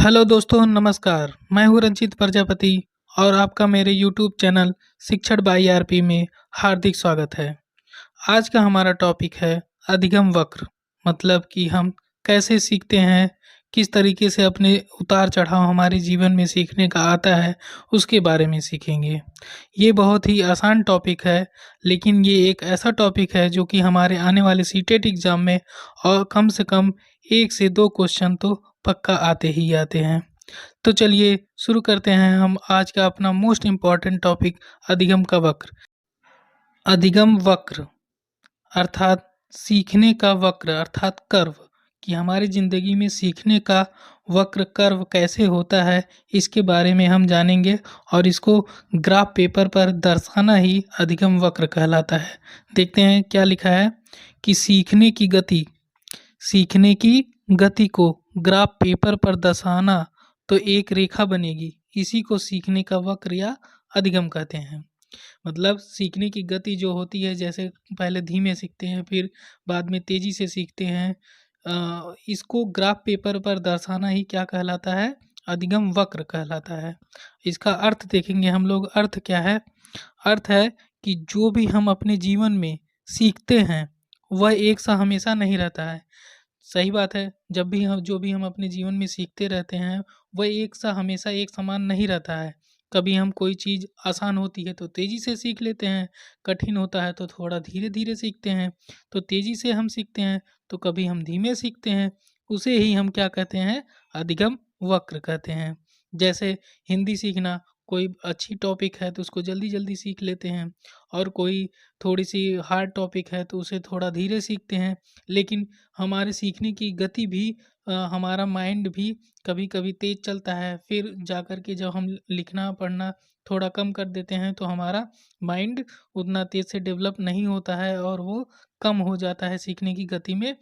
Hello दोस्तों, नमस्कार। मैं हूँ रंजीत प्रजापति और आपका मेरे यूट्यूब चैनल शिक्षण बाई आरपी में हार्दिक स्वागत है। आज का हमारा टॉपिक है अधिगम वक्र। मतलब कि हम कैसे सीखते हैं, किस तरीके से अपने उतार चढ़ाव हमारे जीवन में सीखने का आता है, उसके बारे में सीखेंगे। ये बहुत ही आसान टॉपिक है, लेकिन ये एक ऐसा टॉपिक है जो कि हमारे आने वाले सीटेट एग्ज़ाम में और कम से कम 1 से 2 क्वेश्चन तो पक्का आते ही आते हैं। तो चलिए शुरू करते हैं हम आज का अपना मोस्ट इम्पॉर्टेंट टॉपिक अधिगम का वक्र। अधिगम वक्र अर्थात सीखने का वक्र अर्थात कर्व, कि हमारी ज़िंदगी में सीखने का वक्र कर्व कैसे होता है, इसके बारे में हम जानेंगे। और इसको ग्राफ पेपर पर दर्शाना ही अधिगम वक्र कहलाता है। देखते हैं क्या लिखा है कि सीखने की गति को ग्राफ पेपर पर दर्शाना तो एक रेखा बनेगी, इसी को सीखने का वक्र या अधिगम कहते हैं। मतलब सीखने की गति जो होती है, जैसे पहले धीमे सीखते हैं फिर बाद में तेज़ी से सीखते हैं, इसको ग्राफ पेपर पर दर्शाना ही क्या कहलाता है, अधिगम वक्र कहलाता है। इसका अर्थ देखेंगे हम लोग। अर्थ क्या है? अर्थ है कि जो भी हम अपने जीवन में सीखते हैं वह एक सा हमेशा नहीं रहता है। सही बात है, जब भी हम जो भी हम अपने जीवन में सीखते रहते हैं वह एक सा हमेशा एक समान नहीं रहता है। कभी हम कोई चीज़ आसान होती है तो तेज़ी से सीख लेते हैं, कठिन होता है तो थोड़ा धीरे धीरे सीखते हैं। तो तेज़ी से हम सीखते हैं तो कभी हम धीमे सीखते हैं, उसे ही हम क्या कहते हैं, अधिगम वक्र कहते हैं। जैसे हिंदी सीखना, कोई अच्छी टॉपिक है तो उसको जल्दी जल्दी सीख लेते हैं, और कोई थोड़ी सी हार्ड टॉपिक है तो उसे थोड़ा धीरे सीखते हैं। लेकिन हमारे सीखने की गति भी, हमारा माइंड भी कभी कभी तेज़ चलता है, फिर जाकर के जब हम लिखना पढ़ना थोड़ा कम कर देते हैं तो हमारा माइंड उतना तेज़ से डेवलप नहीं होता है और वो कम हो जाता है, सीखने की गति में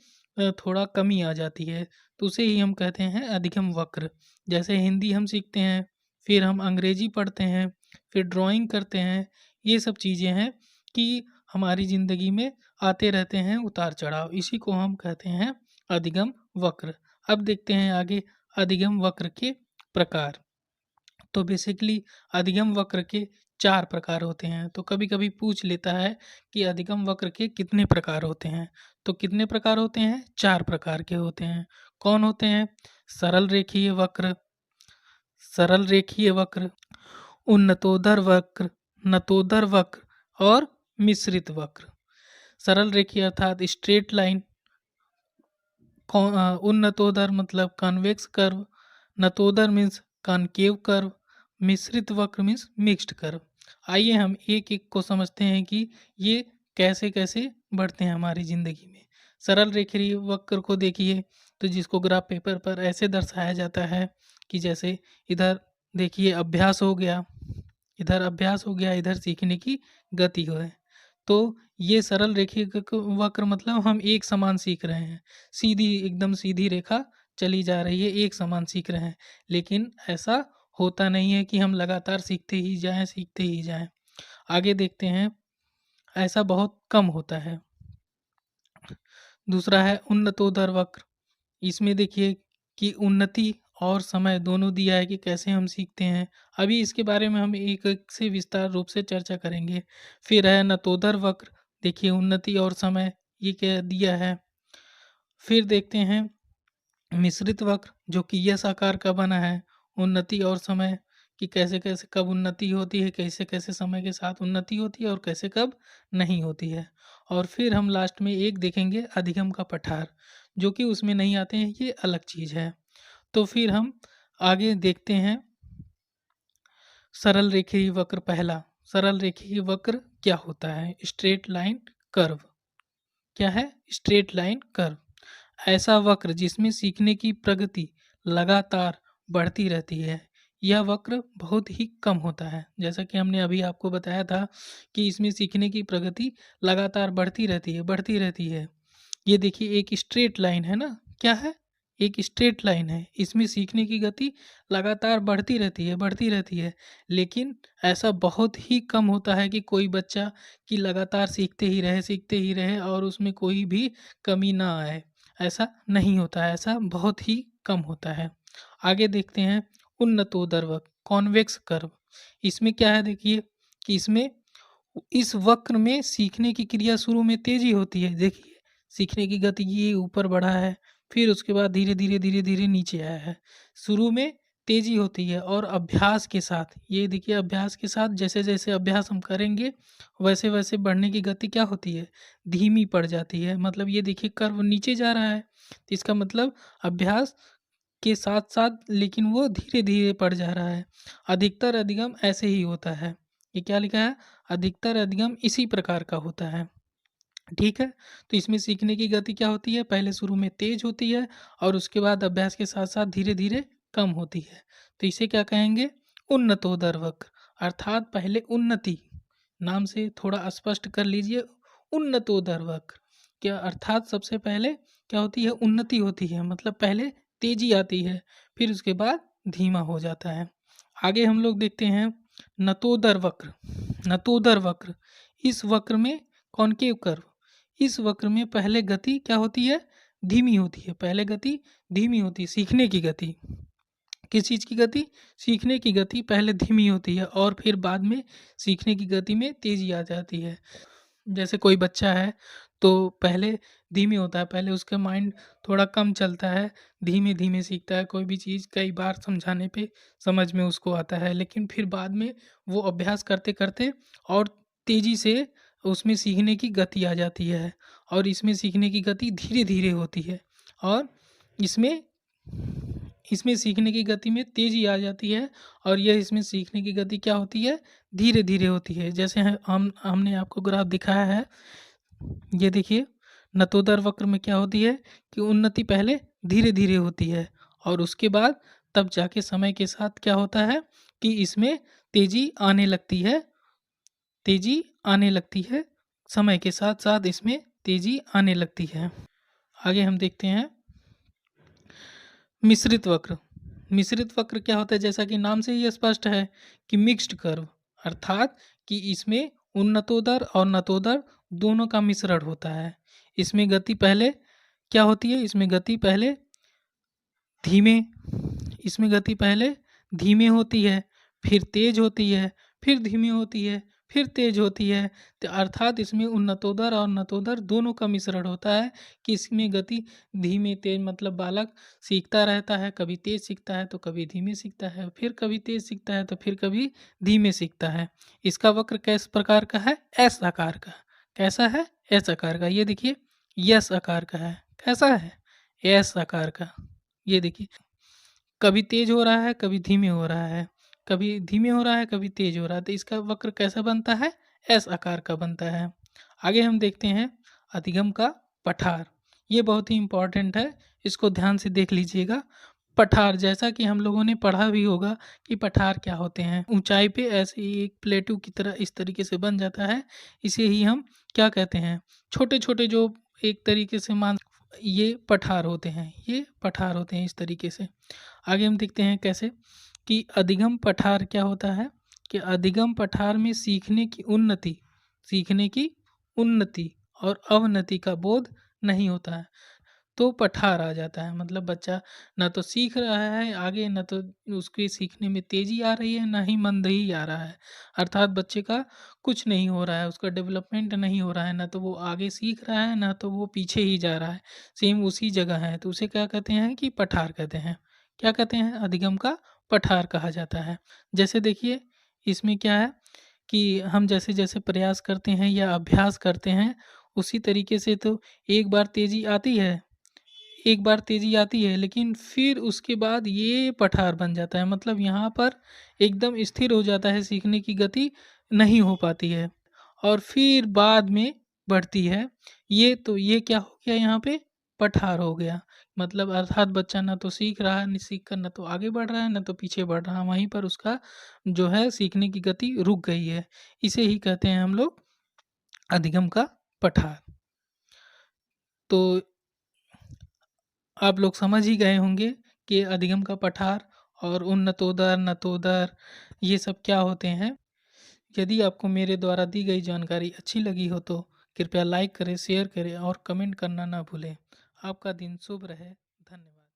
थोड़ा कमी आ जाती है। तो उसे ही हम कहते हैं अधिगम वक्र। जैसे हिंदी हम सीखते हैं, फिर हम अंग्रेजी पढ़ते हैं, फिर ड्राइंग करते हैं। ये सब चीज़ें हैं कि हमारी ज़िंदगी में आते रहते हैं उतार चढ़ाव, इसी को हम कहते हैं अधिगम वक्र। अब देखते हैं आगे अधिगम वक्र के प्रकार। तो बेसिकली अधिगम वक्र के 4 प्रकार होते हैं। तो कभी कभी पूछ लेता है कि अधिगम वक्र के कितने प्रकार होते हैं। तो कितने प्रकार होते हैं? 4 प्रकार के होते हैं। कौन होते हैं? सरल रेखीय वक्र, सरल रेखीय वक्र, उन्नतोदर वक्र, नतोदर वक्र और मिश्रित वक्र। सरल रेखीय अर्थात स्ट्रेट लाइन, उन्नतोदर मतलब कॉन्वेक्स कर्व, नतोदर मीन्स कॉनकेव कर्व, मिश्रित वक्र मीन्स मिक्स्ड कर्व। आइए हम एक एक को समझते हैं कि ये कैसे कैसे बढ़ते हैं हमारी ज़िंदगी में। सरल रेखीय वक्र को देखिए, तो जिसको ग्राफ पेपर पर ऐसे दर्शाया जाता है कि जैसे इधर देखिए अभ्यास हो गया, इधर अभ्यास हो गया, इधर सीखने की गति हो है। तो ये सरल रेखीय वक्र मतलब हम एक समान सीख रहे हैं, सीधी एकदम सीधी रेखा चली जा रही है, एक समान सीख रहे हैं। लेकिन ऐसा होता नहीं है कि हम लगातार सीखते ही जाएं, सीखते ही जाएं। आगे देखते हैं, ऐसा बहुत कम होता है। दूसरा है उन्नतोदर वक्र। इसमें देखिए कि उन्नति और समय दोनों दिया है कि कैसे हम सीखते हैं। अभी इसके बारे में हम एक एक से विस्तार रूप से चर्चा करेंगे। फिर है नतोदर वक्र, देखिए उन्नति और समय ये क्या दिया है। फिर देखते हैं मिश्रित वक्र, जो कि यस आकार का बना है। उन्नति और समय कि कैसे कैसे कब उन्नति होती है, कैसे कैसे समय के साथ उन्नति होती है और कैसे कब नहीं होती है। और फिर हम लास्ट में एक देखेंगे अधिगम का पठार, जो कि उसमें नहीं आते हैं, ये अलग चीज़ है। तो फिर हम आगे देखते हैं सरल रेखीय वक्र। पहला सरल रेखीय वक्र क्या होता है? Straight line curve. क्या है? स्ट्रेट लाइन कर्व ऐसा वक्र जिसमें सीखने की प्रगति लगातार बढ़ती रहती है। यह वक्र बहुत ही कम होता है, जैसा कि हमने अभी आपको बताया था कि इसमें सीखने की प्रगति लगातार बढ़ती रहती है, बढ़ती रहती है। ये देखिए एक स्ट्रेट लाइन है ना, क्या है? एक स्ट्रेट लाइन है, इसमें सीखने की गति लगातार बढ़ती रहती है, बढ़ती रहती है। लेकिन ऐसा बहुत ही कम होता है कि कोई बच्चा कि लगातार सीखते ही रहे, सीखते ही रहे और उसमें कोई भी कमी ना आए। ऐसा नहीं होता है, ऐसा बहुत ही कम होता है। आगे देखते हैं उन्नतोदर वक्र, कॉन्वेक्स कर्व। इसमें क्या है देखिए कि इसमें इस वक्र में सीखने की क्रिया शुरू में तेजी होती है। देखिए सीखने की गति ये ऊपर बढ़ा है, फिर उसके बाद धीरे धीरे नीचे आया है। शुरू में तेजी होती है और अभ्यास के साथ, ये देखिए अभ्यास के साथ जैसे जैसे अभ्यास हम करेंगे वैसे वैसे बढ़ने की गति क्या होती है, धीमी पड़ जाती है। मतलब ये देखिए कर्व नीचे जा रहा है, तो इसका मतलब अभ्यास के साथ साथ लेकिन वो धीरे धीरे पड़ जा रहा है। अधिकतर अधिगम ऐसे ही होता है। ये क्या लिखा है, अधिकतर अधिगम इसी प्रकार का होता है। ठीक है, तो इसमें सीखने की गति क्या होती है, पहले शुरू में तेज होती है और उसके बाद अभ्यास के साथ साथ धीरे धीरे कम होती है। तो इसे क्या कहेंगे, उन्नतोदर वक्र। अर्थात पहले उन्नति, नाम से थोड़ा स्पष्ट कर लीजिए, उन्नतोदर वक्र क्या अर्थात सबसे पहले क्या होती है, उन्नति होती है। मतलब पहले तेजी आती है, फिर उसके बाद धीमा हो जाता है। आगे हम लोग देखते हैं नतोदर वक्र। नतोदर वक्र, इस वक्र में कॉनकेव कर्व, इस वक्र में पहले गति क्या होती है, धीमी होती है। पहले गति धीमी होती है, सीखने की गति, किस चीज़ की गति, सीखने की गति पहले धीमी होती है और फिर बाद में सीखने की गति में तेजी आ जाती है। जैसे कोई बच्चा है तो पहले धीमी होता है, पहले उसका माइंड थोड़ा कम चलता है, धीमे धीमे सीखता है। कोई भी चीज़ कई बार समझाने पे समझ में उसको आता है, लेकिन फिर बाद में वो अभ्यास करते करते और तेज़ी से उसमें सीखने की गति आ जाती है। और इसमें सीखने की गति धीरे धीरे होती है और इसमें इसमें सीखने की गति में तेज़ी आ जाती है और यह इसमें सीखने की गति क्या होती है, धीरे धीरे होती है। जैसे हमने आपको ग्राफ दिखाया है, ये देखिए नतोदर वक्र में क्या होती है कि उन्नति पहले धीरे धीरे होती है और उसके बाद तब जाके समय के साथ क्या होता है कि इसमें तेजी आने लगती है, तेजी आने लगती है, समय के साथ साथ इसमें तेजी आने लगती है। आगे हम देखते हैं मिश्रित वक्र। मिश्रित वक्र क्या होता है, जैसा कि नाम से ही स्पष्ट है कि मिक्स्ड कर्व, अर्थात कि इसमें उन्नतोदर और नतोदर दोनों का मिश्रण होता है। इसमें गति पहले क्या होती है, इसमें गति पहले धीमे, इसमें गति पहले धीमे होती है, फिर तेज होती है, फिर धीमी होती है, फिर तेज होती है। तो अर्थात इसमें उन्नतोदर और नतोदर दोनों का मिश्रण होता है कि इसमें गति धीमे तेज, मतलब बालक सीखता रहता है, कभी तेज सीखता है तो कभी धीमे सीखता है, फिर कभी तेज सीखता है तो फिर कभी धीमे सीखता है। इसका वक्र किस प्रकार का है, एस आकार का। कैसा है, एस आकार का। ये देखिए यस आकार का है। कैसा है, एस आकार का। ये देखिए कभी तेज हो रहा है, कभी धीमे हो रहा है, कभी धीमे हो रहा है, कभी तेज हो रहा है। तो इसका वक्र कैसा बनता है, एस आकार का बनता है। आगे हम देखते हैं अधिगम का पठार। ये बहुत ही इम्पोर्टेंट है, इसको ध्यान से देख लीजिएगा। पठार, जैसा कि हम लोगों ने पढ़ा भी होगा कि पठार क्या होते हैं। ऊंचाई पे ऐसे ही एक प्लेटू की तरह इस तरीके से बन जाता है, इसे ही हम क्या कहते हैं, छोटे छोटे जो एक तरीके से मान, ये पठार होते हैं, ये पठार होते हैं इस तरीके से। आगे हम देखते हैं कैसे कि अधिगम पठार क्या होता है, कि अधिगम पठार में सीखने की उन्नति, सीखने की उन्नति और अवनति का बोध नहीं होता है, तो पठार आ जाता है। मतलब बच्चा ना तो सीख रहा है आगे, ना तो उसके सीखने में तेजी आ रही है, ना ही मंदही आ रहा है। अर्थात बच्चे का कुछ नहीं हो रहा है, उसका डेवलपमेंट नहीं हो रहा है, ना तो वो आगे सीख रहा है, ना तो वो पीछे ही जा रहा है, सेम उसी जगह है। तो उसे क्या कहते हैं कि पठार कहते हैं। क्या कहते हैं, अधिगम का पठार कहा जाता है। जैसे देखिए इसमें क्या है कि हम जैसे जैसे प्रयास करते हैं या अभ्यास करते हैं, उसी तरीके से तो एक बार तेजी आती है, एक बार तेजी आती है, लेकिन फिर उसके बाद ये पठार बन जाता है। मतलब यहाँ पर एकदम स्थिर हो जाता है, सीखने की गति नहीं हो पाती है और फिर बाद में बढ़ती है। ये तो ये क्या हो गया, यहाँ पे पठार हो गया। मतलब अर्थात बच्चा ना तो सीख रहा है, नहीं सीख कर ना तो आगे बढ़ रहा है, ना तो पीछे बढ़ रहा है, वहीं पर उसका जो है सीखने की गति रुक गई है। इसे ही कहते हैं हम लोग अधिगम का पठार। तो आप लोग समझ ही गए होंगे कि अधिगम का पठार और उन्नतोदर, नतोदर ये सब क्या होते हैं। यदि आपको मेरे द्वारा दी गई जानकारी अच्छी लगी हो तो कृपया लाइक करें, शेयर करें और कमेंट करना ना भूलें। आपका दिन शुभ रहे।